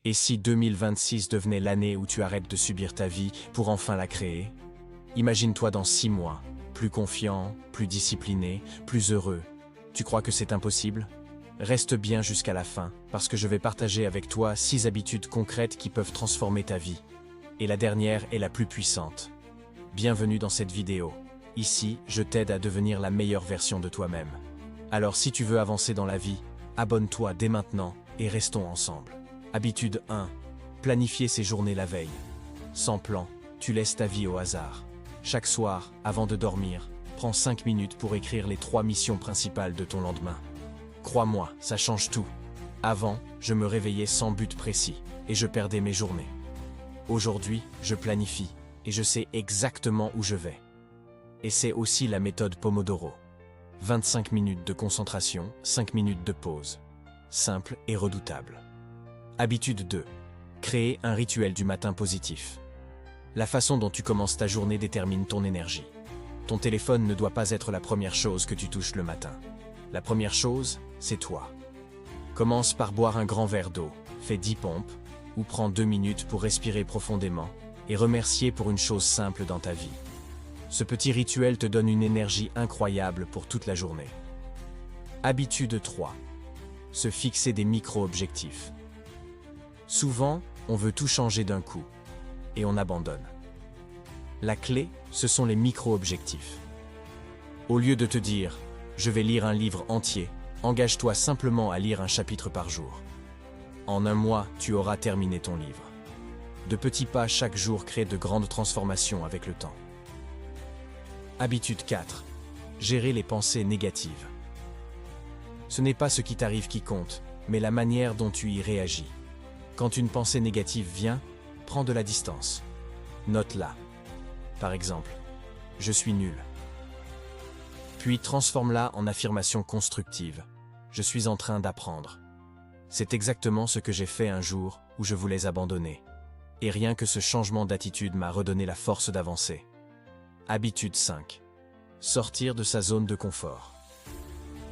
Et si 2026 devenait l'année où tu arrêtes de subir ta vie pour enfin la créer? Imagine-toi dans 6 mois, plus confiant, plus discipliné, plus heureux. Tu crois que c'est impossible? Reste bien jusqu'à la fin, parce que je vais partager avec toi 6 habitudes concrètes qui peuvent transformer ta vie. Et la dernière est la plus puissante. Bienvenue dans cette vidéo. Ici, je t'aide à devenir la meilleure version de toi-même. Alors si tu veux avancer dans la vie, abonne-toi dès maintenant et restons ensemble. Habitude 1. Planifier ses journées la veille. Sans plan, tu laisses ta vie au hasard. Chaque soir, avant de dormir, prends 5 minutes pour écrire les 3 missions principales de ton lendemain. Crois-moi, ça change tout. Avant, je me réveillais sans but précis, et je perdais mes journées. Aujourd'hui, je planifie, et je sais exactement où je vais. Et c'est aussi la méthode Pomodoro. 25 minutes de concentration, 5 minutes de pause. Simple et redoutable. Habitude 2. Créer un rituel du matin positif. La façon dont tu commences ta journée détermine ton énergie. Ton téléphone ne doit pas être la première chose que tu touches le matin. La première chose, c'est toi. Commence par boire un grand verre d'eau, fais 10 pompes, ou prends 2 minutes pour respirer profondément et remercier pour une chose simple dans ta vie. Ce petit rituel te donne une énergie incroyable pour toute la journée. Habitude 3. Se fixer des micro-objectifs. Souvent, on veut tout changer d'un coup, et on abandonne. La clé, ce sont les micro-objectifs. Au lieu de te dire « je vais lire un livre entier », engage-toi simplement à lire un chapitre par jour. En un mois, tu auras terminé ton livre. De petits pas chaque jour créent de grandes transformations avec le temps. Habitude 4. Gérer les pensées négatives. Ce n'est pas ce qui t'arrive qui compte, mais la manière dont tu y réagis. Quand une pensée négative vient, prends de la distance. Note-la. Par exemple, « je suis nul ». Puis transforme-la en affirmation constructive. « Je suis en train d'apprendre ». C'est exactement ce que j'ai fait un jour où je voulais abandonner. Et rien que ce changement d'attitude m'a redonné la force d'avancer. Habitude 5. Sortir de sa zone de confort.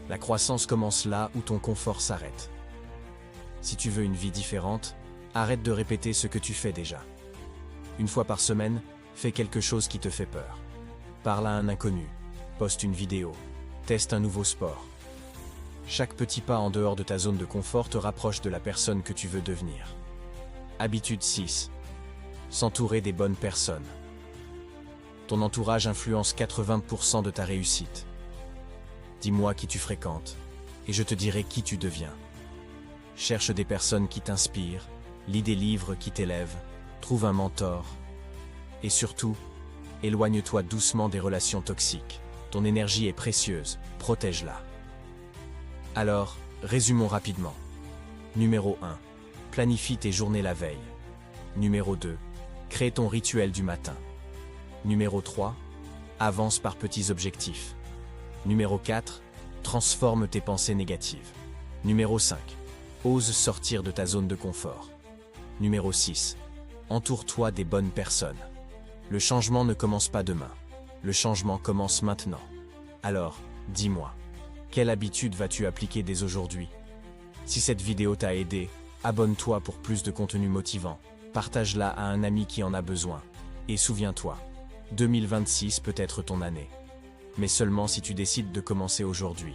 La croissance commence là où ton confort s'arrête. Si tu veux une vie différente, arrête de répéter ce que tu fais déjà. Une fois par semaine, fais quelque chose qui te fait peur. Parle à un inconnu, poste une vidéo, teste un nouveau sport. Chaque petit pas en dehors de ta zone de confort te rapproche de la personne que tu veux devenir. Habitude 6. S'entourer des bonnes personnes. Ton entourage influence 80% de ta réussite. Dis-moi qui tu fréquentes, et je te dirai qui tu deviens. Cherche des personnes qui t'inspirent, lis des livres qui t'élèvent, trouve un mentor. Et surtout, éloigne-toi doucement des relations toxiques. Ton énergie est précieuse, protège-la. Alors, résumons rapidement. Numéro 1. Planifie tes journées la veille. Numéro 2. Crée ton rituel du matin. Numéro 3. Avance par petits objectifs. Numéro 4. Transforme tes pensées négatives. Numéro 5. Ose sortir de ta zone de confort. Numéro 6. Entoure-toi des bonnes personnes. Le changement ne commence pas demain. Le changement commence maintenant. Alors, dis-moi, quelle habitude vas-tu appliquer dès aujourd'hui? Si cette vidéo t'a aidé, abonne-toi pour plus de contenu motivant. Partage-la à un ami qui en a besoin. Et souviens-toi, 2026 peut être ton année. Mais seulement si tu décides de commencer aujourd'hui.